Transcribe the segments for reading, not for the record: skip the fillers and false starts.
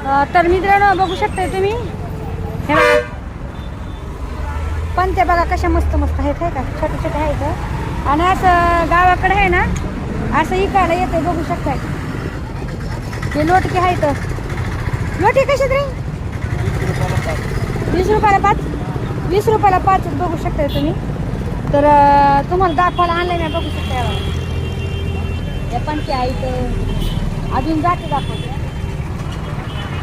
तर मित्रांनो बघू शकताय तुम्ही हे बघा पण ते बघा कशा मस्त मस्त आहेत का छोटे छोटे आहेत आणि असं गावाकडे आहे ना असं इकायला येते बघू शकताय हे लोटके आहेत लोटे कशात रे 20 रुपयाला 5 20 रुपयाला 5 बघू शकताय तुम्ही तर तुम्हाला दाखवायला आणलं नाही बघू शकताय हे पण ते आहेत अजून जाते दाखवते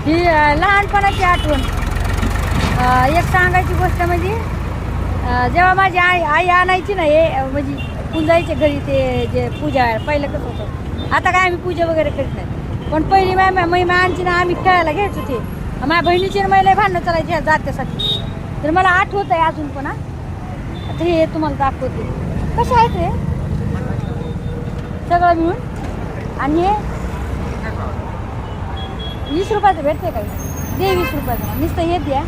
ही लहानपणाची आठवण एक सांगायची गोष्ट म्हणजे जेव्हा माझी आई आणायची ना हे म्हणजे पूजायच्या घरी ते जे पूजा पहिलं कसं होतं आता काय आम्ही पूजा वगैरे करीत नाही पण पहिली महिमा आणची ना आम्ही खेळायला घ्यायचो ते माझ्या बहिणीची महिला भांडणं चालायची जात्यासाठी तर मला आठवत आहे अजून पण आता हे तुम्हाला दाखवते कसे आहेत हे सगळं मिळून आणि हे 20 रुपयाचं भेटते काही दे 20 रुपयाचं नुसतं हे द्या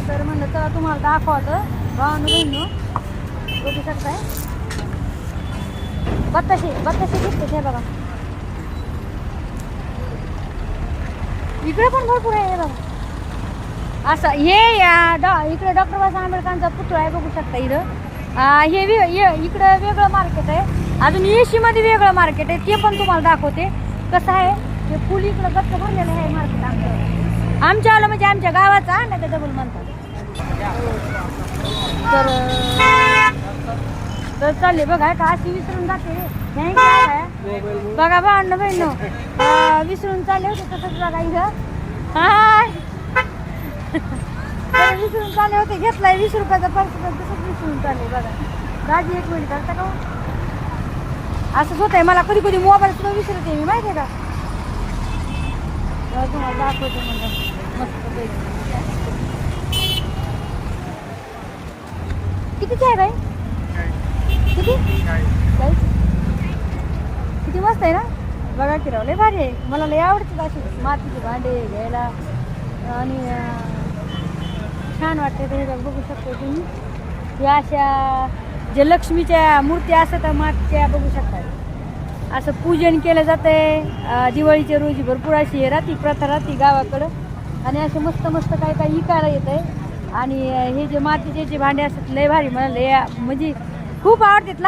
तर म्हणलं तर तुम्हाला दाखवतं भावानं बहिणं बघू शकताय बत्ताशे दिसते हे बघा इकडे पण भरपूर आहे हे बघा असं हे इकडे डॉक्टर बाबासाहेब आंबेडकरांचा पुतळा आहे बघू शकता इथं हे इकडं वेगळं मार्केट आहे अजून एसी मध्ये वेगळं मार्केट आहे ते पण तुम्हाला दाखवते कसं आहे ते फुल इकडं गच्च भरलेलं आहे मार्केट आमच्या आलं म्हणजे आमच्या गावाचा नाही तर डबल म्हणतात तर चालले बघा का अशी विसरून जाते बघा भांडण बहिण विसरून चालले होते तसंच बघा इथं हाय विसरून चालले होते घेतलाय 20 रुपयाचा पर्स तसंच विसरून चालले बघा दाजी 1 मिनिट करता का असंच होत आहे मला कधी कधी मोबाईल सुद्धा विसरते मी माहिती आहे का तुम्हाला दाखवते म्हणजे मस्त कितीची आहे बाई किती किती मस्त आहे ना बघा की राव लय भारी आहे मला लय आवडते अशी मातीचे भांडे घ्यायला आणि छान वाटते ते बघू शकतो तुम्ही या अशा जे लक्ष्मीच्या मूर्ती असतात मातीच्या बघू शकता असं पूजन केलं जातंय दिवाळीच्या रोजी भरपूर अशी राहती प्रथा राहती गावाकडं आणि असे मस्त मस्त काही काही इकायला येत आहे आणि हे जे मातीचे जे भांडे असतात लय भारी मला लय म्हणजे खूप आवडतात